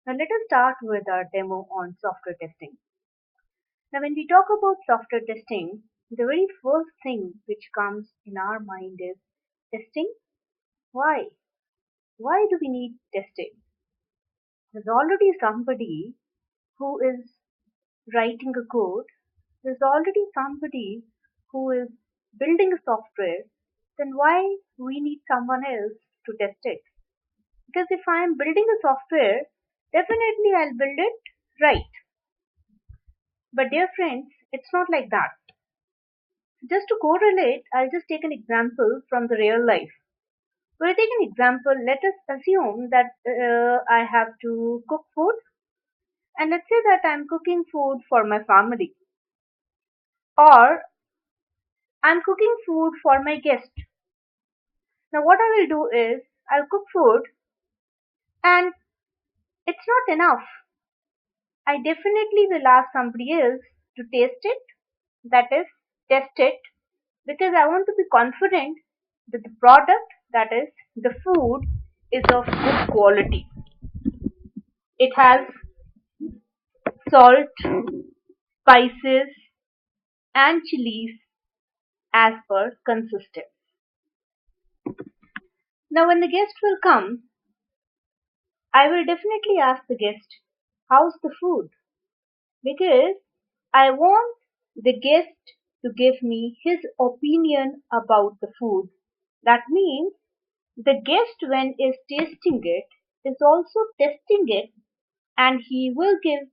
Now let us start with our demo on software testing. Now when we talk about software testing, the very first thing which comes in our mind is testing. Why? Why do we need testing? There's already somebody who is writing a code. There's already somebody who is building a software. Then why we need someone else to test it? Because if I am building a software, definitely I'll build it right. But dear friends, it's not like that. Just to correlate, I'll just take an example from the real life. We'll take an example. Let us assume that I have to cook food, and let's say that I'm cooking food for my family, or I'm cooking food for my guest. Now, what I will do is I'll cook food, and it's not enough. I definitely will ask somebody else to taste it, that is, test it, because I want to be confident that the product, that is, the food, is of good quality. It has salt, spices, and chilies as per consistence. Now, when the guest will come, I will definitely ask the guest, how's the food? Because I want the guest to give me his opinion about the food. That means the guest, when is tasting it, is also testing it, and he will give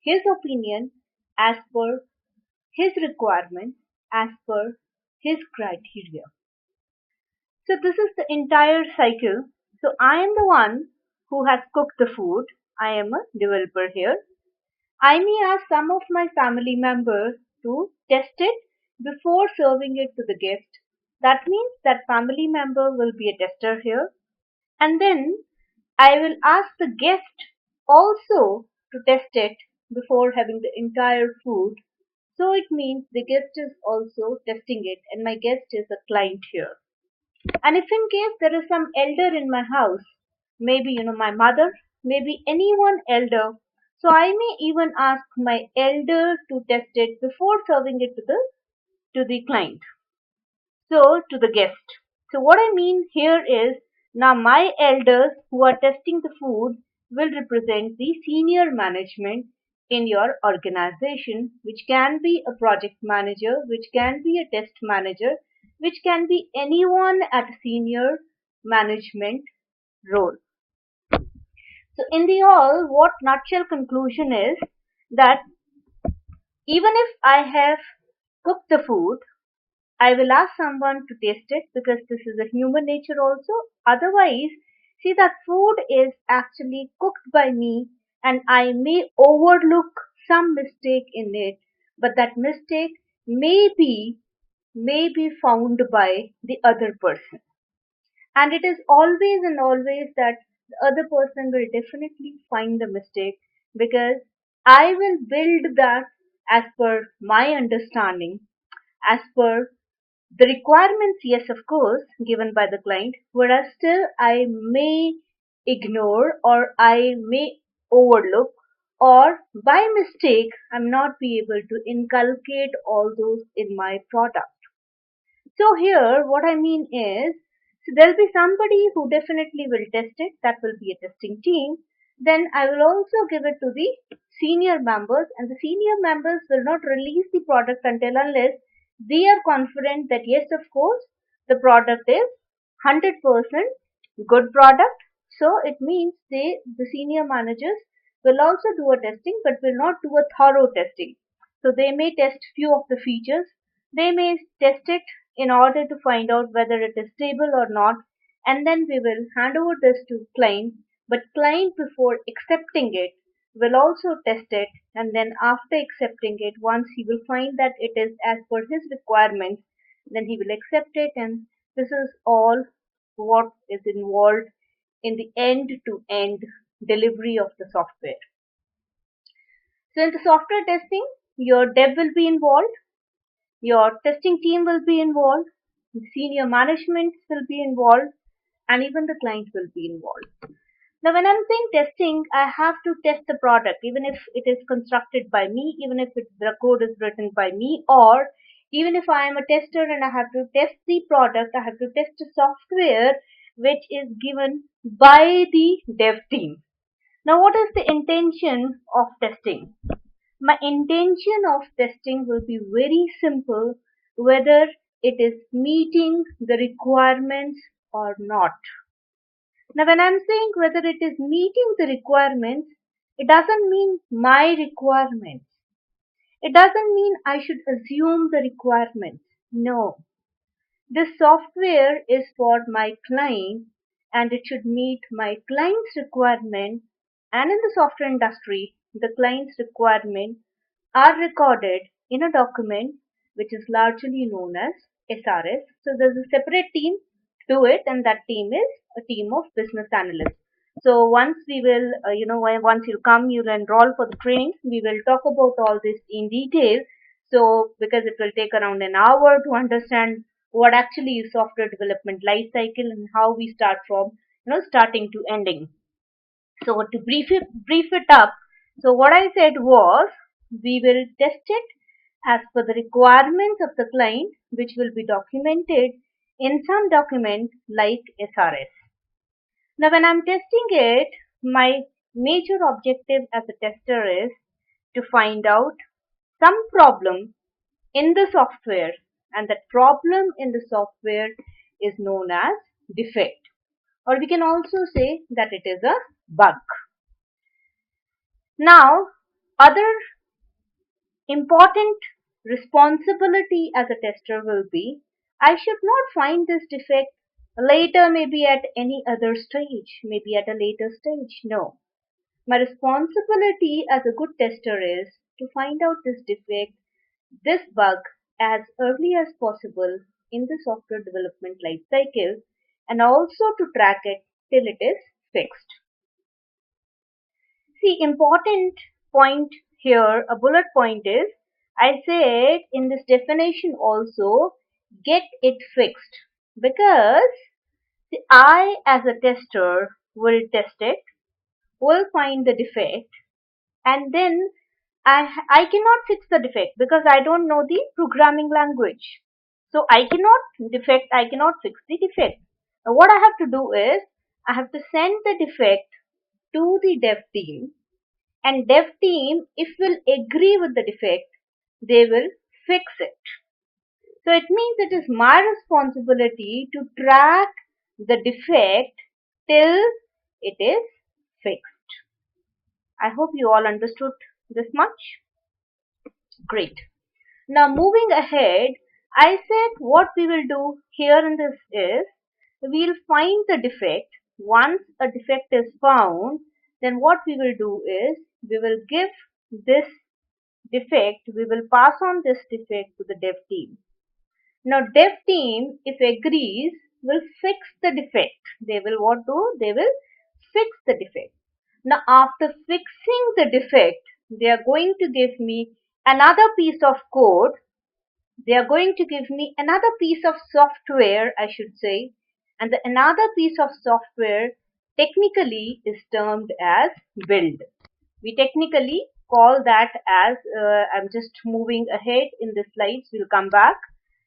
his opinion as per his requirements, as per his criteria. So this is the entire cycle. So I am the one who has cooked the food. I am a developer here. I may ask some of my family members to test it before serving it to the guest. That means that family member will be a tester here. And then I will ask the guest also to test it before having the entire food. So it means the guest is also testing it, and my guest is a client here. And if in case there is some elder in my house, maybe my mother, maybe anyone elder, so I may even ask my elder to test it before serving it to the client. So to the guest. So what I mean here is, now my elders who are testing the food will represent the senior management in your organization, which can be a project manager, which can be a test manager, which can be anyone at senior management role. So in the all, what nutshell conclusion is that even if I have cooked the food, I will ask someone to taste it, because this is a human nature also. Otherwise, see, that food is actually cooked by me, and I may overlook some mistake in it, but that mistake may be found by the other person. And it is always and always that the other person will definitely find the mistake, because I will build that as per my understanding, as per the requirements, yes, of course, given by the client, whereas still I may ignore, or I may overlook, or by mistake I'm not be able to inculcate all those in my product. So here what I mean is, so there'll be somebody who definitely will test it, that will be a testing team. Then I will also give it to the senior members, and the senior members will not release the product until unless they are confident that yes, of course, the product is 100% good product. So it means the senior managers will also do a testing, but will not do a thorough testing. So they may test few of the features. They may test it in order to find out whether it is stable or not, and then we will hand over this to client. But client, before accepting it, will also test it, and then after accepting it, once he will find that it is as per his requirements, then he will accept it. And this is all what is involved in the end to end delivery of the software. So in the software testing, your dev will be involved, your testing team will be involved, senior management will be involved, and even the client will be involved. Now, when I'm saying testing, I have to test the product, even if it is constructed by me, even if the code is written by me, or even if I am a tester and I have to test the product, I have to test the software which is given by the dev team. Now, what is the intention of testing? My intention of testing will be very simple, whether it is meeting the requirements or not. Now, when I'm saying whether it is meeting the requirements, it doesn't mean my requirements. It doesn't mean I should assume the requirements. No. This software is for my client and it should meet my client's requirement. And in the software industry, the client's requirement are recorded in a document which is largely known as SRS. So there's a separate team to it, and that team is a team of business analysts. So once we will, once you come, you'll enroll for the training. We will talk about all this in detail. So because it will take around an hour to understand what actually is software development life cycle and how we start from starting to ending. So to brief it up, so what I said was we will test it as per the requirements of the client, which will be documented in some document like SRS. Now, when I'm testing it, my major objective as a tester is to find out some problem in the software, and that problem in the software is known as defect, or we can also say that it is a bug. Now, other important responsibility as a tester will be I should not find this defect later, maybe at any other stage, maybe at a later stage. No. My responsibility as a good tester is to find out this defect, this bug, as early as possible in the software development life cycle, and also to track it till it is fixed. See, important point here, a bullet point is, I said in this definition also, get it fixed. Because see, I as a tester will test it, will find the defect, and then I cannot fix the defect because I don't know the programming language. So I cannot fix the defect. Now what I have to do is, I have to send the defect to the dev team, and dev team, if will agree with the defect, they will fix it. So it means it is my responsibility to track the defect till it is fixed. I hope you all understood this much. Great. Now moving ahead, I said what we will do here in this is, we'll find the defect. Once a defect is found, then what we will do is, we will give this defect, we will pass on this defect to the dev team. Now dev team, if agrees, will fix the defect. They will what do? They will fix the defect. Now after fixing the defect, they are going to give me another piece of code. They are going to give me another piece of software, I should say, and the another piece of software technically is termed as build. We technically call that as, I'm just moving ahead in the slides, we'll come back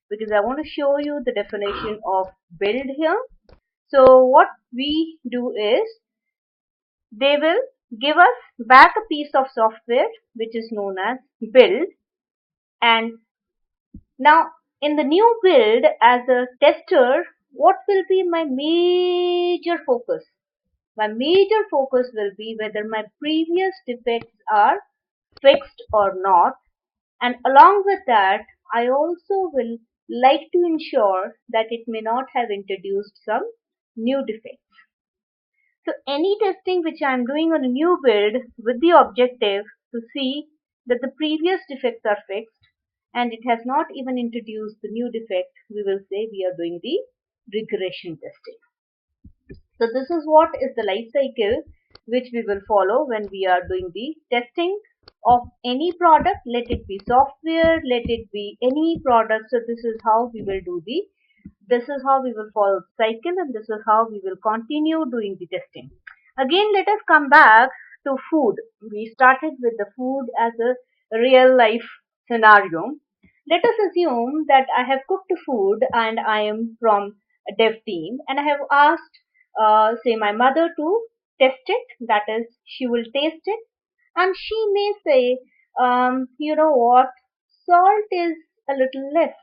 because I want to show you the definition of build here. So what we do is, they will give us back a piece of software which is known as build, and now in the new build as a tester, what will be my major focus? My major focus will be whether my previous defects are fixed or not, and along with that I also will like to ensure that it may not have introduced some new defects. So any testing which I am doing on a new build with the objective to see that the previous defects are fixed and it has not even introduced the new defect, we will say we are doing the regression testing. So this is what is the life cycle which we will follow when we are doing the testing of any product, let it be software, let it be any product. So this is how we will do this is how we will follow the cycle, and this is how we will continue doing the testing. Again, let us come back to food. We started with the food as a real life scenario. Let us assume that I have cooked food and I am from a dev team and I have asked, say, my mother to test it. That is, she will taste it and she may say, you know what, salt is a little less.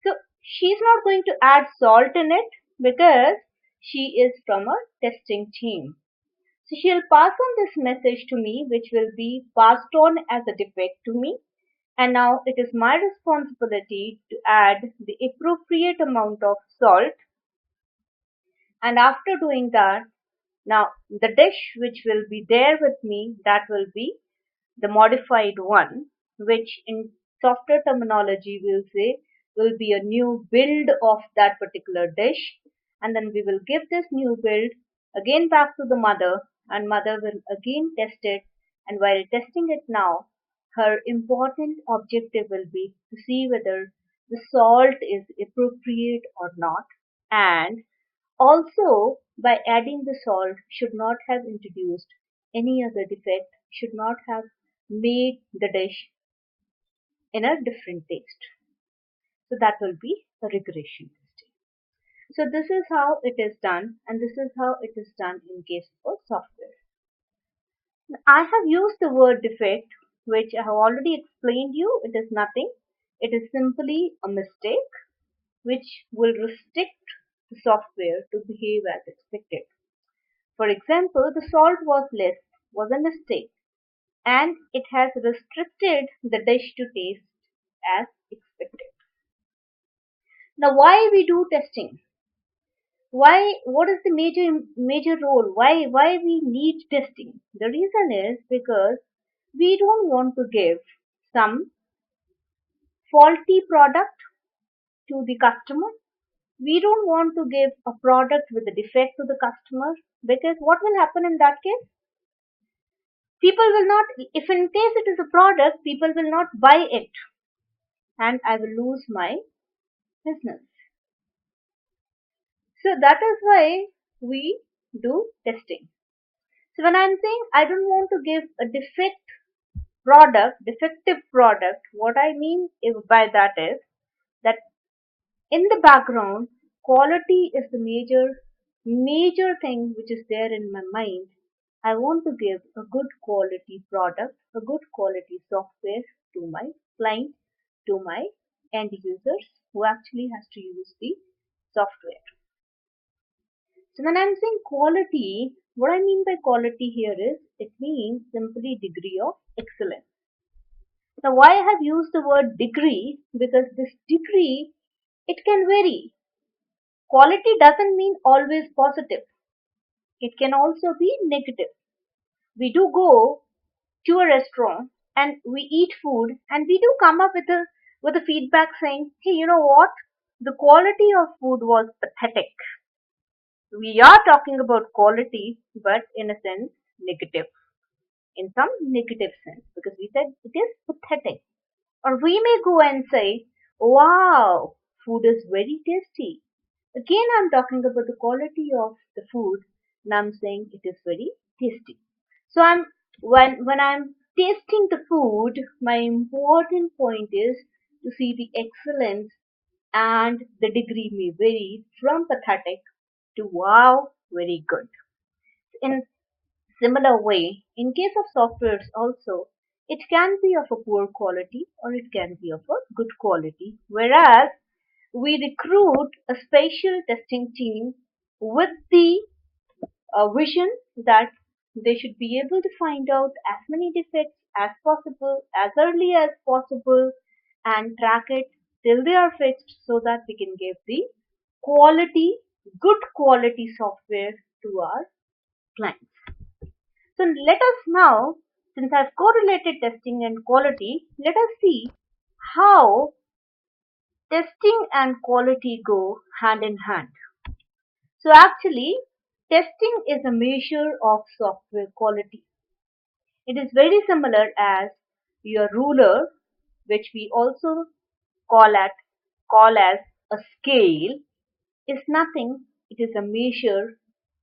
So she's not going to add salt in it because she is from a testing team. So she'll pass on this message to me, which will be passed on as a defect to me. And now it is my responsibility to add the appropriate amount of salt. And after doing that, now the dish which will be there with me, that will be the modified one, which in software terminology we'll say will be a new build of that particular dish. And then we will give this new build again back to the mother, and mother will again test it. And while testing it now, her important objective will be to see whether the salt is appropriate or not, and also, by adding the salt, should not have introduced any other defect, should not have made the dish in a different taste. So that will be a regression testing. So this is how it is done, and this is how it is done in case of software. I have used the word defect, which I have already explained you. It is nothing. It is simply a mistake which will restrict the software to behave as expected. For example, the salt was less was a mistake and it has restricted the dish to taste as expected. Now why we do testing? Why, what is the major role? Why we need testing? The reason is because we don't want to give some faulty product to the customer. We don't want to give a product with a defect to the customer, because what will happen in that case? People will not, if in case it is a product, people will not buy it and I will lose my business. So that is why we do testing. So when I'm saying I don't want to give a defective product, what I mean by that is that in the background, quality is the major thing which is there in my mind. I want to give a good quality product, a good quality software to my client, to my end users who actually has to use the software. So when I'm saying quality, what I mean by quality here is it means simply degree of excellence. Now why I have used the word degree? Because this degree, it can vary. Quality doesn't mean always positive. It can also be negative. We do go to a restaurant and we eat food and we do come up with a feedback saying, hey, you know what? The quality of food was pathetic. We are talking about quality, but in a sense, negative. In some negative sense, because we said it is pathetic. Or we may go and say, wow, food is very tasty. Again, I'm talking about the quality of the food and I'm saying it is very tasty. So when I'm tasting the food, my important point is to see the excellence, and the degree may vary from pathetic to wow, very good. In similar way, in case of softwares also, it can be of a poor quality or it can be of a good quality. Whereas we recruit a special testing team with the vision that they should be able to find out as many defects as possible, as early as possible, and track it till they are fixed so that we can give the quality, good quality software to our clients. So let us now, since I've correlated testing and quality, let us see how testing and quality go hand in hand. So actually, testing is a measure of software quality. It is very similar as your ruler, which we also call at call as a scale, is nothing. It is a measure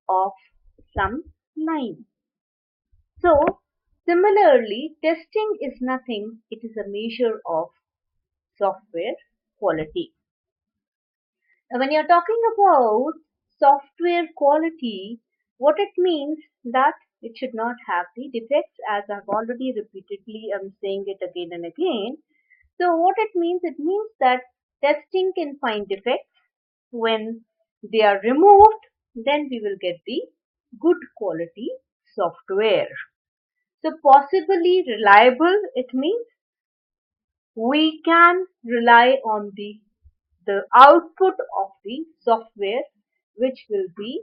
of some line. So, similarly, testing is nothing, it is a measure of software quality. Now, when you're talking about software quality, what it means that it should not have the defects, as I've already repeatedly I'm saying it again and again. So what it means that testing can find defects. When they are removed, then we will get the good quality software. So possibly reliable, it means we can rely on the output of the software, which will be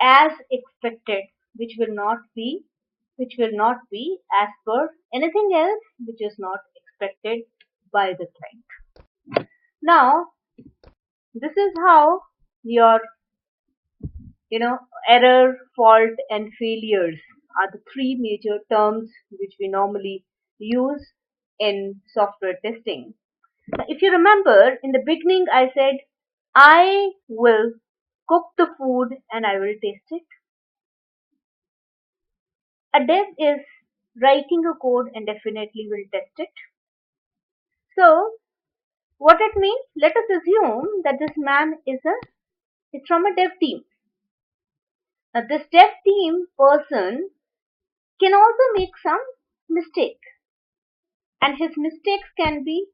as expected, which will not be as per anything else which is not expected by the client. Now, this is how your error, fault, and failures are the three major terms which we normally use in software testing. Now, if you remember, in the beginning I said I will cook the food and I will taste it. A dev is writing a code and definitely will test it. So, what it means, let us assume that this man is from a dev team. Now, this dev team person can also make some mistake, and his mistakes can be,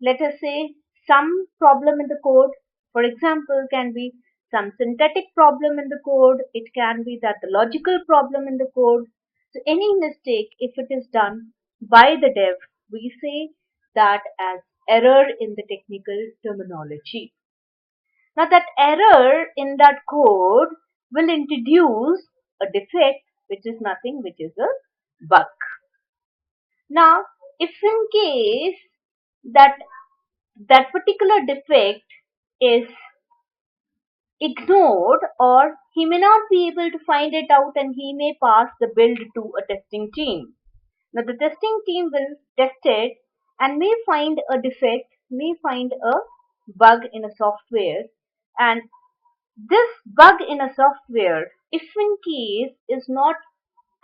let us say, some problem in the code. For example, can be some synthetic problem in the code. It can be that the logical problem in the code. So any mistake, if it is done by the dev, we say that as error in the technical terminology. Now that error in that code will introduce a defect, which is nothing, which is a bug. Now, if in case that that particular defect is ignored, or he may not be able to find it out, and he may pass the build to a testing team. Now the testing team will test it and may find a defect, may find a bug in a software, and this bug in a software, if in case is not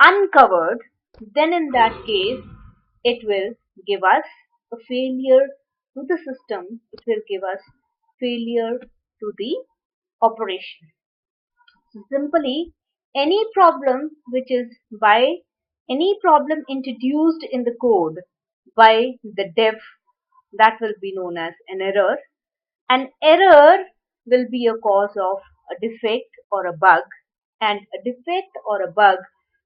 uncovered, then in that case it will give us a failure to the system, it will give us failure to the operation. So simply, any problem which is by any problem introduced in the code by the dev, that will be known as an error. An error will be a cause of a defect or a bug, and a defect or a bug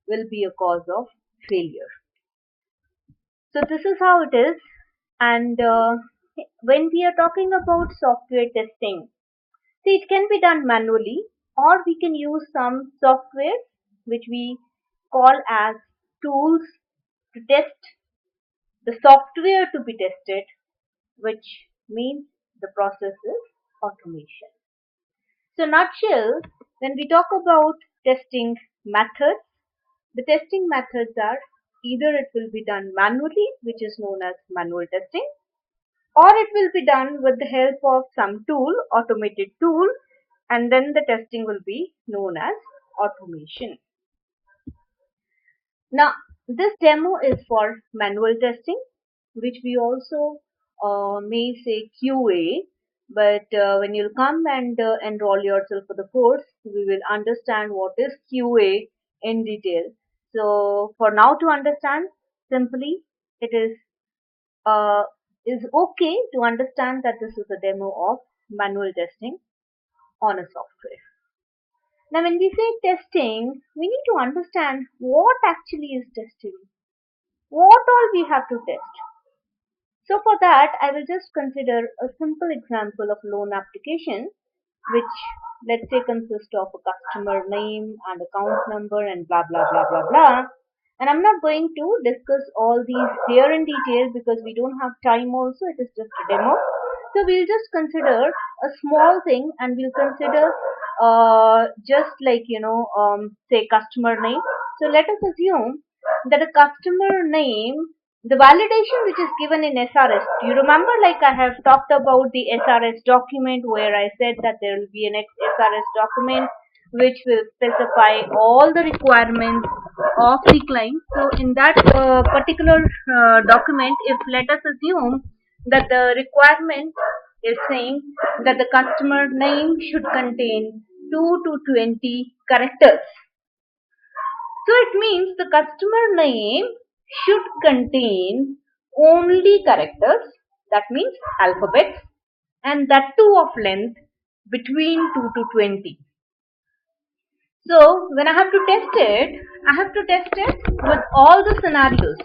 will be a cause of failure. So this is how it is. And when we are talking about software testing, see, it can be done manually, or we can use some software which we call as tools to test the software to be tested, which means the process is automation. So, nutshell, when we talk about testing methods, the testing methods are either it will be done manually, which is known as manual testing, or it will be done with the help of some tool, automated tool, and then the testing will be known as automation. Now, this demo is for manual testing, which we also may say QA, but when you'll come and enroll yourself for the course, we will understand what is QA in detail. So, for now to understand, simply it is okay to understand that this is a demo of manual testing on a software. Now, when we say testing, we need to understand what actually is testing. What all we have to test. So for that, I will just consider a simple example of loan application, which let's say consists of a customer name and account number and blah blah blah blah blah. And I'm not going to discuss all these here in detail because we don't have time also. It is just a demo. So we'll just consider a small thing, and we'll consider just like say customer name. So let us assume that a customer name, the validation which is given in SRS. Do you remember, like I have talked about the SRS document where I said that there will be an SRS document which will specify all the requirements of the client. So in that particular document, if let us assume that the requirement is saying that the customer name should contain 2 to 20 characters. So it means the customer name should contain only characters, that means alphabets, and that too of length between 2 to 20. So when I have to test it, I have to test it with all the scenarios.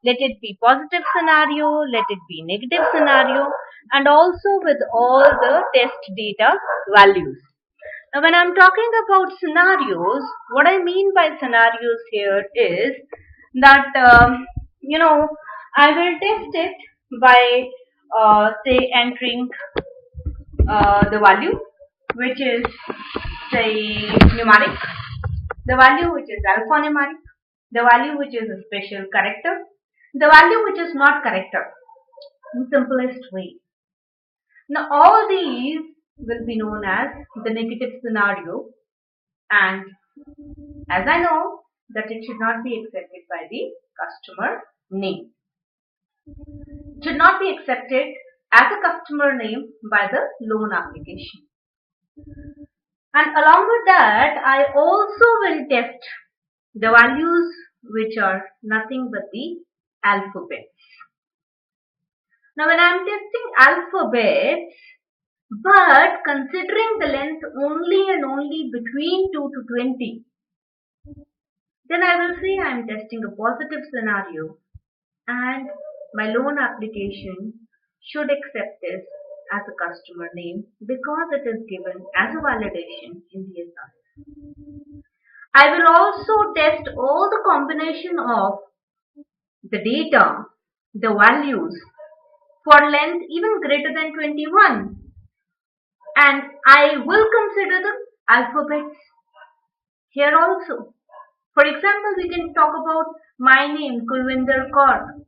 Let it be positive scenario, let it be negative scenario, and also with all the test data values. Now when I'm talking about scenarios, what I mean by scenarios here is that, I will test it by, say, entering the value which is, say, numeric, the value which is alphanumeric, the value which is a special character, the value which is not character, in simplest way. Now all these will be known as the negative scenario, and as I know that it should not be accepted by the customer name. It should not be accepted as a customer name by the loan application. And along with that, I also will test the values which are nothing but the alphabets. Now when I am testing alphabets, but considering the length only and only between 2 to 20, then I will say I am testing a positive scenario and my loan application should accept this as a customer name because it is given as a validation in the SRS. I will also test all the combination of the data, the values for length even greater than 21, and I will consider the alphabets here also. For example, we can talk about my name, Kulwinder Kaur.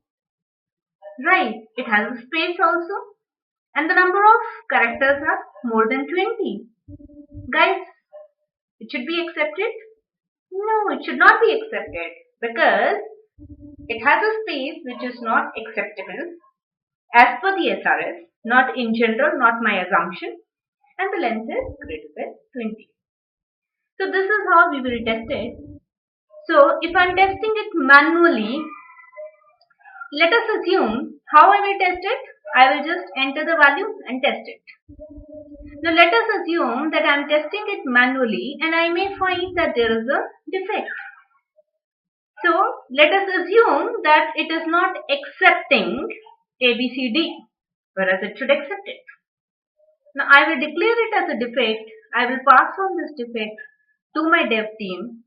Right, it has a space also, and the number of characters are more than 20. Guys, it should be accepted? No, it should not be accepted because it has a space which is not acceptable as per the SRS, not in general, not my assumption, and the length is greater than 20. So this is how we will test it. So if I am testing it manually, let us assume how I will test it. I will just enter the value and test it. Now let us assume that I am testing it manually and I may find that there is a defect. So let us assume that it is not accepting ABCD, whereas it should accept it. Now I will declare it as a defect. I will pass on this defect to my dev team,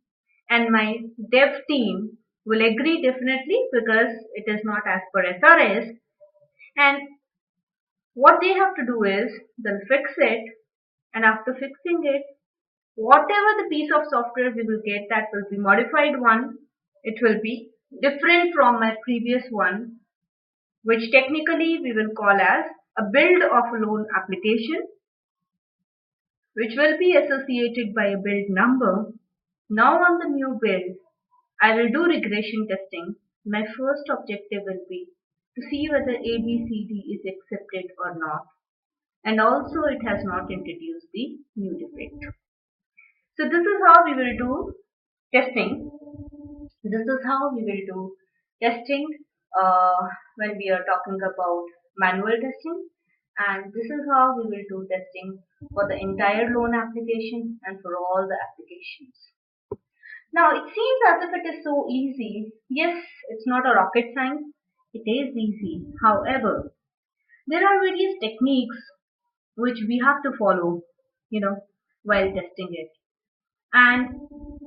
and my dev team will agree definitely because it is not as per SRS, and what they have to do is they'll fix it, and after fixing it, whatever the piece of software we will get, that will be modified one. It will be different from my previous one, which technically we will call as a build of a loan application, which will be associated by a build number. Now on the new build, I will do regression testing. My first objective will be to see whether ABCD is accepted or not, and also it has not introduced the new defect. So this is how we will do testing. This is how we will do testing when we are talking about manual testing, and this is how we will do testing for the entire loan application and for all the applications. Now it seems as if it is so easy. Yes, it's not a rocket science. It is easy. However, there are various techniques which we have to follow, while testing it. And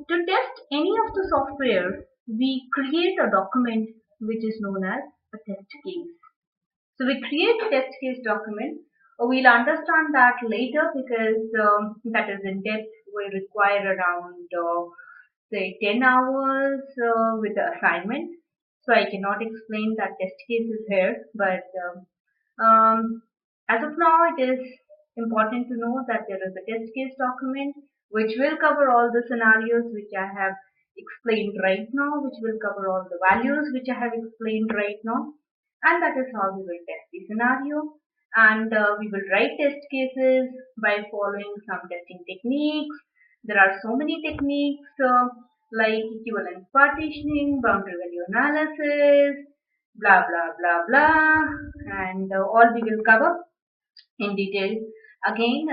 to test any of the software, we create a document which is known as a test case. So we create a test case document. We'll understand that later because that is in depth. We require around say 10 hours with the assignment. So I cannot explain that test cases here, but as of now it is important to know that there is a test case document which will cover all the scenarios which I have explained right now, which will cover all the values which I have explained right now. And that is how we will test the scenario. And we will write test cases by following some testing techniques. There are so many techniques like equivalence partitioning, boundary value analysis, blah blah blah blah, and all we will cover in detail again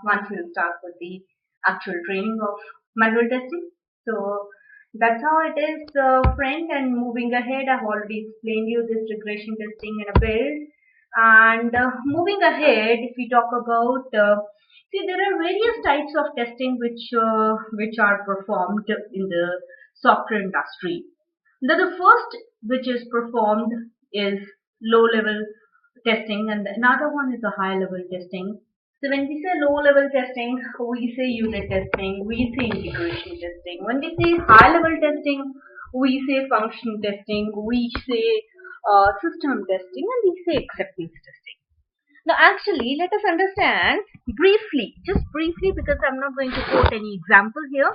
once we'll start with the actual training of manual testing. So that's how it is, friend. And moving ahead, I've already explained you this regression testing in a build. And moving ahead, if we talk about, see, there are various types of testing which are performed in the software industry. The first which is performed is low level testing, and another one is a high level testing. So when we say low level testing, we say unit testing, we say integration testing. When we say high level testing, we say function testing, we say system testing, and we say acceptance testing. Now, actually, let us understand briefly, just briefly, because I'm not going to quote any example here.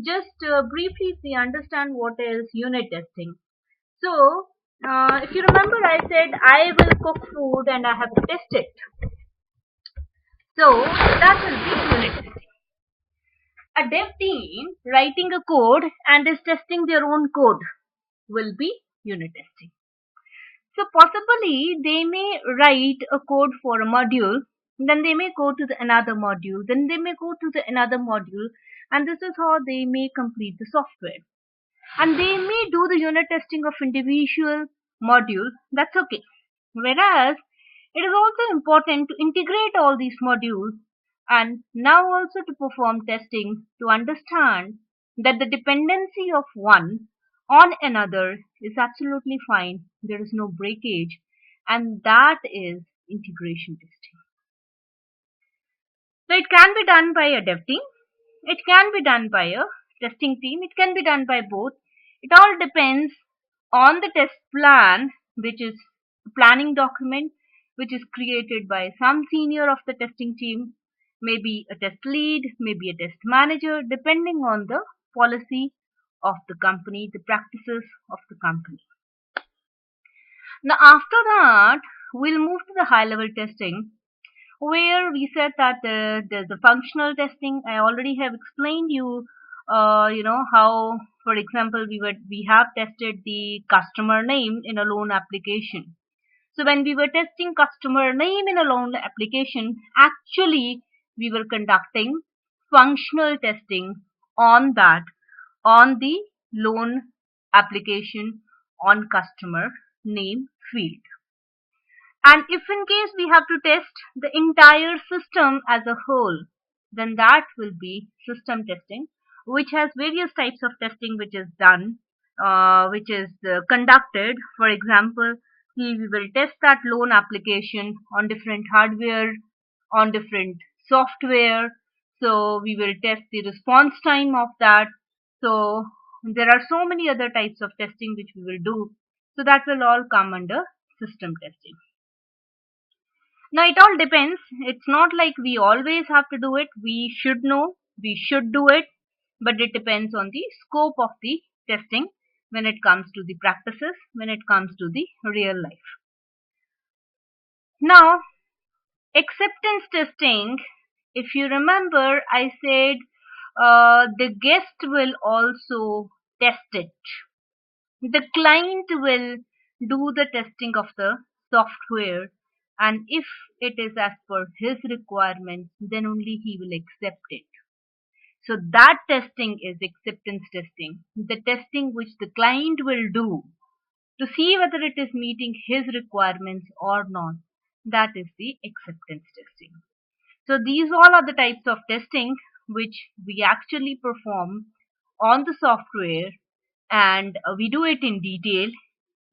Just briefly, if we understand what is unit testing. So, if you remember, I said I will cook food and I have to test it. So, that will be unit testing. A dev team writing a code and is testing their own code will be unit testing. So, possibly they may write a code for a module, then they may go to another module, then they may go to another module, and this is how they may complete the software. And they may do the unit testing of individual modules, that's okay. Whereas it is also important to integrate all these modules and now also to perform testing to understand that the dependency of one on another is absolutely fine. There is no breakage, and that is integration testing. So it can be done by a dev team, it can be done by a testing team, it can be done by both. It all depends on the test plan, which is a planning document which is created by some senior of the testing team, maybe a test lead, maybe a test manager, depending on the policy of the company, the practices of the company. Now, after that, we'll move to the high level testing, where we said that there's a functional testing. I already have explained you, how, for example, we have tested the customer name in a loan application. So when we were testing customer name in a loan application, actually we were conducting functional testing on that, on the loan application on customer name field. And if in case we have to test the entire system as a whole, then that will be system testing, which has various types of testing which is done, which is conducted. For example, we will test that loan application on different hardware, on different software. So we will test the response time of that. So there are so many other types of testing which we will do. So that will all come under system testing. Now it all depends. It's not like we always have to do it. We should know, we should do it, but it depends on the scope of the testing when it comes to the practices, when it comes to the real life. Now, acceptance testing, if you remember, I said the guest will also test it. The client will do the testing of the software, and if it is as per his requirements, then only he will accept it. So that testing is acceptance testing, the testing which the client will do to see whether it is meeting his requirements or not. That is the acceptance testing. So these all are the types of testing which we actually perform on the software, and we do it in detail.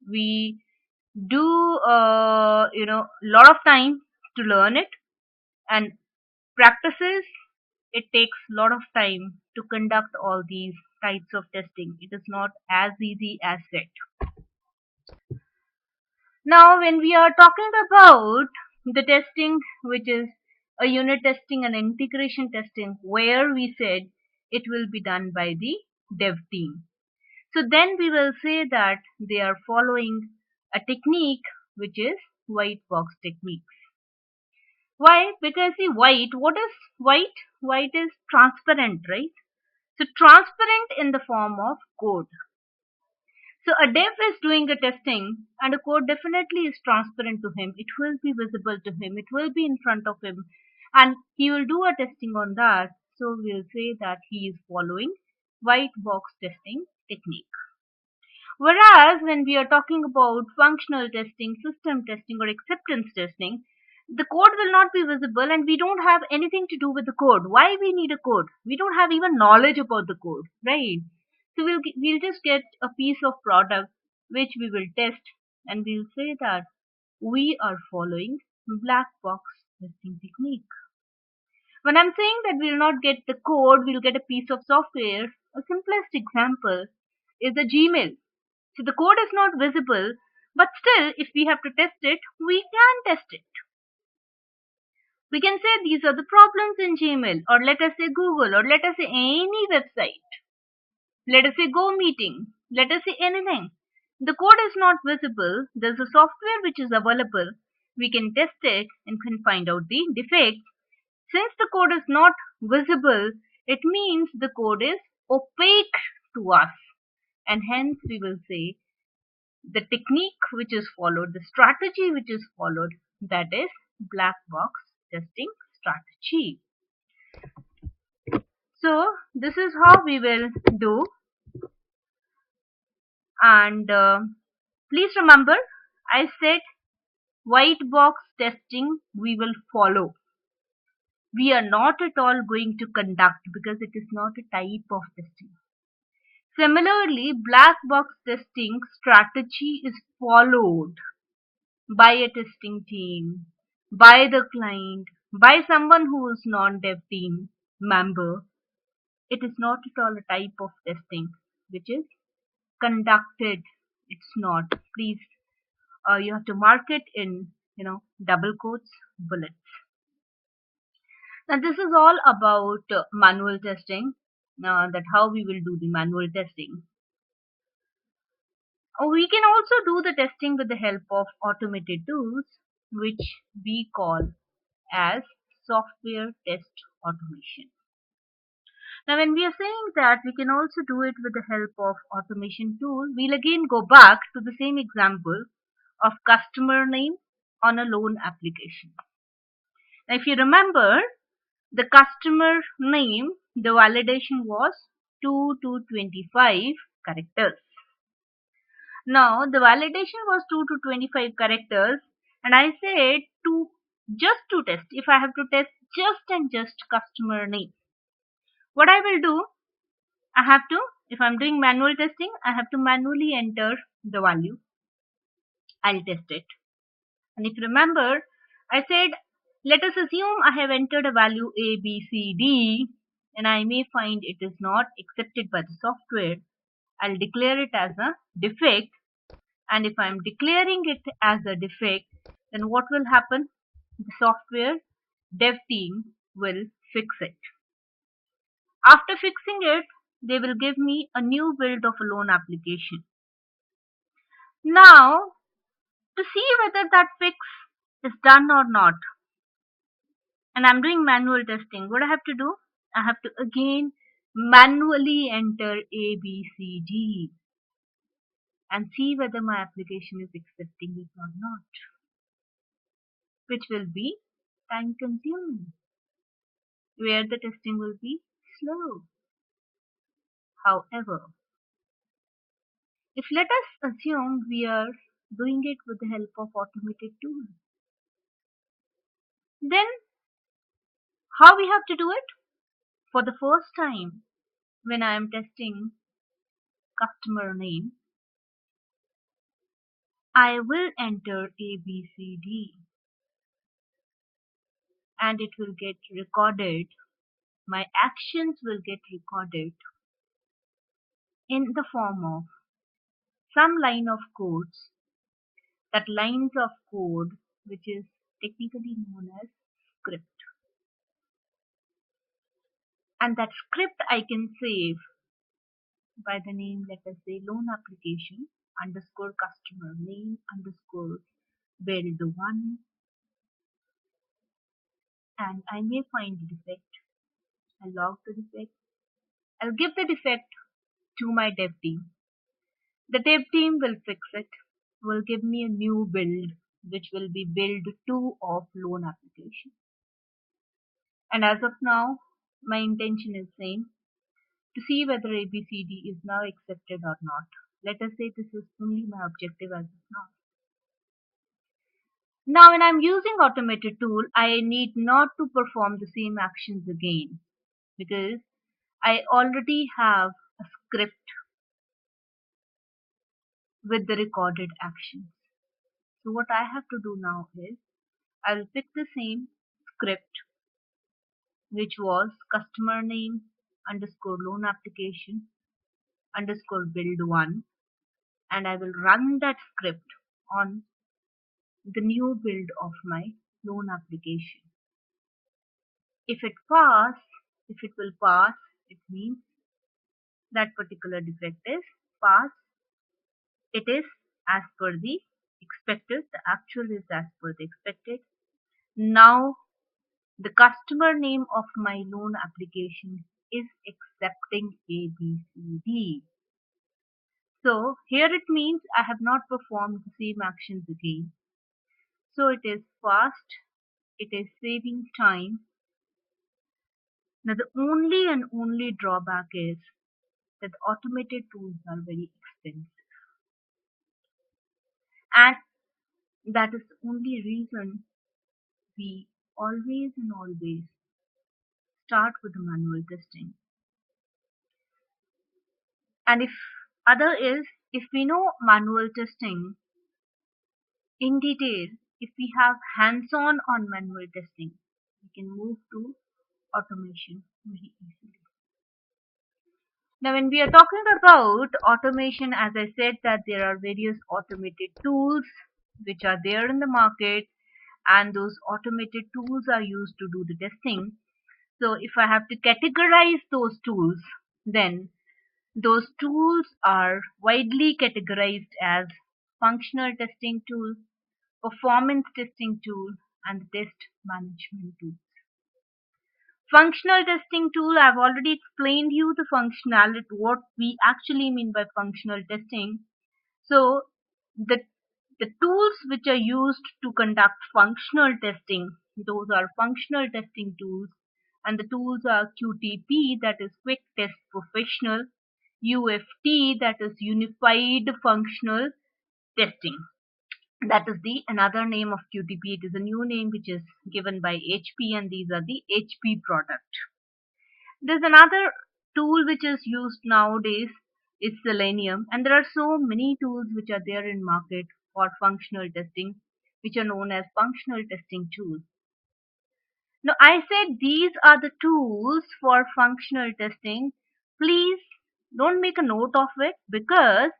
We do lot of time to learn it, and practices, it takes a lot of time to conduct all these types of testing. It is not as easy as said. Now when we are talking about the testing which is a unit testing and integration testing where we said it will be done by the dev team. So then we will say that they are following a technique which is white box technique. Why? Because see, white, what is white? White is transparent, right? So transparent in the form of code. So a dev is doing a testing and a code definitely is transparent to him. It will be visible to him. It will be in front of him and he will do a testing on that. So we'll say that he is following white box testing technique. Whereas when we are talking about functional testing, system testing or acceptance testing, the code will not be visible and we don't have anything to do with the code. Why we need a code? We don't have even knowledge about the code, right? So we'll just get a piece of product which we will test and we'll say that we are following black box testing technique. When I'm saying that we'll not get the code, we'll get a piece of software, a simplest example is a Gmail. So the code is not visible, but still if we have to test it, we can test it. We can say these are the problems in Gmail, or let us say Google, or let us say any website. Let us say Go Meeting. Let us say anything. The code is not visible. There's a software which is available. We can test it and can find out the defects. Since the code is not visible, it means the code is opaque to us. And hence we will say the technique which is followed, the strategy which is followed, that is black box testing strategy. So this is how we will do. And please remember, I said white box testing we will follow. We are not at all going to conduct because it is not a type of testing. Similarly, black box testing strategy is followed by a testing team, by the client, by someone who is non-dev team member. It is not at all a type of testing which is conducted. It's not. Please, you have to mark it in, double quotes, bullets. Now this is all about manual testing. That how we will do the manual testing. We can also do the testing with the help of automated tools, which we call as software test automation. Now, when we are saying that we can also do it with the help of automation tool, we'll again go back to the same example of customer name on a loan application. Now, if you remember, the customer name, the validation was 2 to 25 characters. Now, the validation was 2 to 25 characters, and I said just to test, if I have to test just and just customer name, what I will do, I have to, if I'm doing manual testing, I have to manually enter the value. I'll test it. And if you remember, I said, let us assume I have entered a value A, B, C, D, and I may find it is not accepted by the software. I'll declare it as a defect. And if I'm declaring it as a defect, then what will happen? The software dev team will fix it. After fixing it, they will give me a new build of a loan application. Now, to see whether that fix is done or not, and I'm doing manual testing, what I have to do? I have to again manually enter A, B, C, D and see whether my application is accepting it or not, which will be time consuming, where the testing will be slow. However, if let us assume we are doing it with the help of automated tools, then how we have to do it? For the first time, when I am testing customer name, I will enter A, B, C, D and it will get recorded. My actions will get recorded in the form of some line of codes. That lines of code which is technically known as script. And that script I can save by the name, let us say, loan application underscore customer name underscore build one, and I may find the defect. I'll log the defect. I'll give the defect to my dev team. The dev team will fix it, will give me a new build, which will be build 2 of loan application. And as of now, my intention is same, to see whether ABCD is now accepted or not. Let us say this is only my objective as of now. Now when I'm using automated tool, I need not to perform the same actions again because I already have a script with the recorded actions. So what I have to do now is I will pick the same script, which was customer name underscore loan application underscore build one, and I will run that script on the new build of my loan application. If it pass, if it will pass, it means that particular defect is pass. It is as per the expected. The actual is as per the expected. Now the customer name of my loan application is accepting ABCD. So here it means I have not performed the same actions again. So it is fast, it is saving time. Now the only and only drawback is that automated tools are very expensive. And that is the only reason we always and always start with the manual testing. And if other is, if we know manual testing in detail, if we have hands-on on manual testing, we can move to automation very easily. Now when we are talking about automation, as I said that there are various automated tools which are there in the market, and those automated tools are used to do the testing. So if I have to categorize those tools, then those tools are widely categorized as functional testing tool, performance testing tool, and test management tool. Functional testing tool, I've already explained you the functionality, what we actually mean by functional testing. So the tools which are used to conduct functional testing, those are functional testing tools, and the tools are QTP, that is Quick Test Professional, UFT, that is Unified Functional Testing. That is the another name of QTP. It is a new name which is given by HP, and these are the HP product. There's another tool which is used nowadays is Selenium, and there are so many tools which are there in market for functional testing, which are known as functional testing tools. Now I said these are the tools for functional testing. Please don't make a note of it, because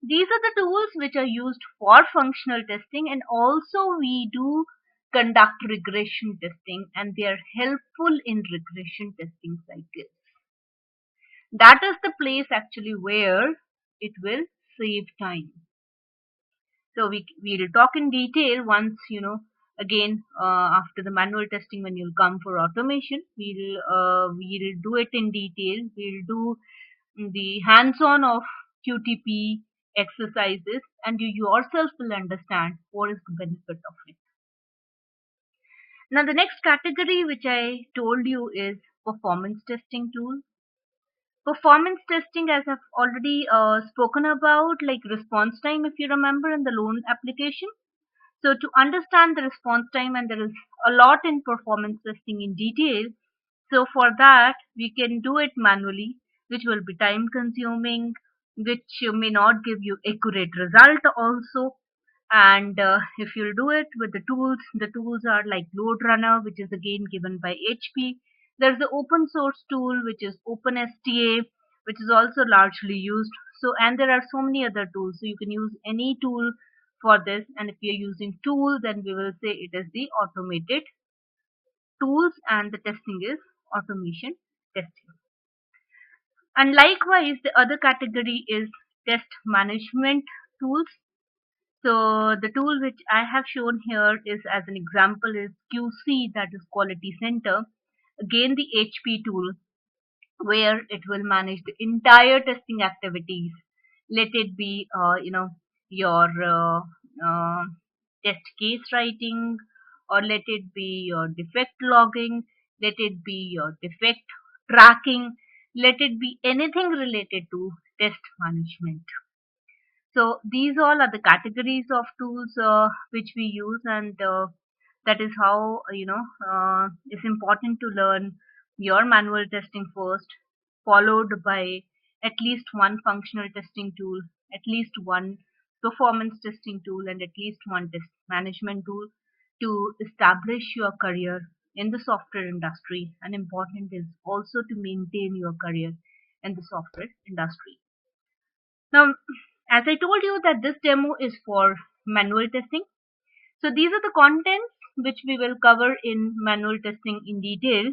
these are the tools which are used for functional testing, and also we do conduct regression testing, and they are helpful in regression testing cycles. That is the place actually where it will save time. So we'll talk in detail once, again, after the manual testing, when you'll come for automation, we'll do it in detail. We'll do the hands-on of QTP exercises, and you yourself will understand what is the benefit of it. Now the next category which I told you is performance testing tool. Performance testing, as I've already spoken about, like response time, if you remember, in the loan application. So to understand the response time, and there is a lot in performance testing in detail. So for that, we can do it manually, which will be time consuming, which may not give you accurate result also. And if you'll do it with the tools are like Load Runner, which is again given by HP. There's the open source tool, which is OpenSTA, which is also largely used. So, and there are so many other tools. So you can use any tool for this. And if you're using tool, then we will say it is the automated tools, and the testing is automation testing. And likewise, the other category is test management tools. So the tool which I have shown here is as an example is QC, that is Quality Center. Again, the HP tool where it will manage the entire testing activities. Let it be, your test case writing, or let it be your defect logging, let it be your defect tracking, let it be anything related to test management. So these all are the categories of tools which we use, and that is how it's important to learn your manual testing first, followed by at least one functional testing tool, at least one performance testing tool, and at least one test management tool to establish your career in the software industry. And important is also to maintain your career in the software industry. Now, as I told you that this demo is for manual testing. So these are the contents which we will cover in manual testing in detail.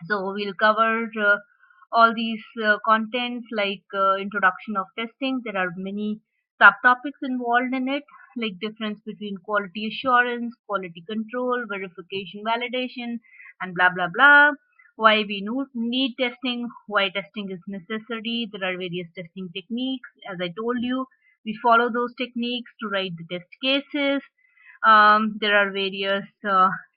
So we'll cover all these contents like introduction of testing. There are many subtopics involved in it, like difference between quality assurance, quality control, verification, validation, and blah blah blah. Why we need testing, why testing is necessary. There are various testing techniques. As I told you, we follow those techniques to write the test cases. There are various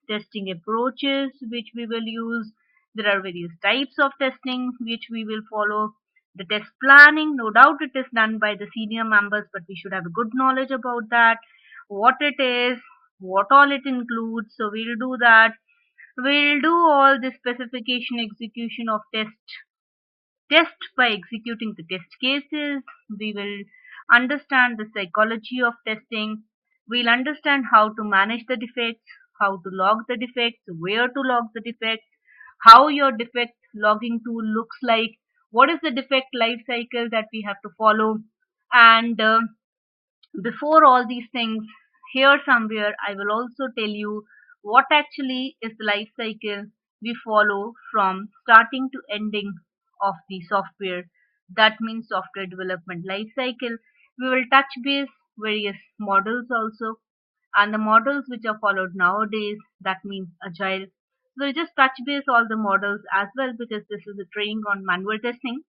testing approaches which we will use. There are various types of testing which we will follow. The test planning, no doubt it is done by the senior members, but we should have a good knowledge about that, what it is, what all it includes. So we'll do that. We'll do all the specification execution of test by executing the test cases. We will understand the psychology of testing. We'll understand how to manage the defects, how to log the defects, where to log the defects, how your defect logging tool looks like, what is the defect life cycle that we have to follow. And before all these things, here somewhere I will also tell you what actually is the life cycle we follow from starting to ending of the software. That means software development life cycle. We will touch base various models also, and the models which are followed nowadays, that means agile. We'll just touch base all the models as well, because this is a training on manual testing,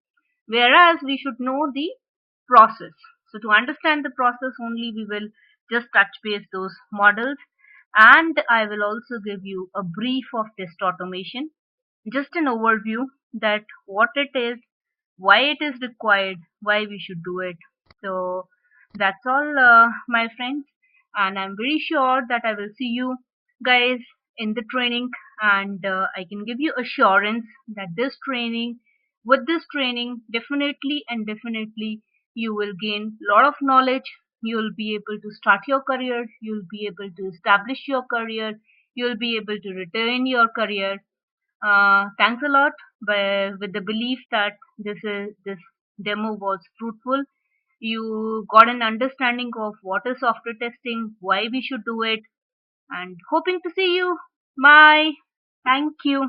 whereas we should know the process. So to understand the process only, we will just touch base those models, and I will also give you a brief of test automation, just an overview that what it is, why it is required, why we should do it. So that's all, my friends, and I'm very sure that I will see you guys in the training, and I can give you assurance that with this training, definitely and definitely you will gain a lot of knowledge. You'll be able to start your career, you'll be able to establish your career, you'll be able to retain your career. Thanks a lot, with the belief that this demo was fruitful. You got an understanding of what is software testing, why we should do it, and hoping to see you. Bye. Thank you.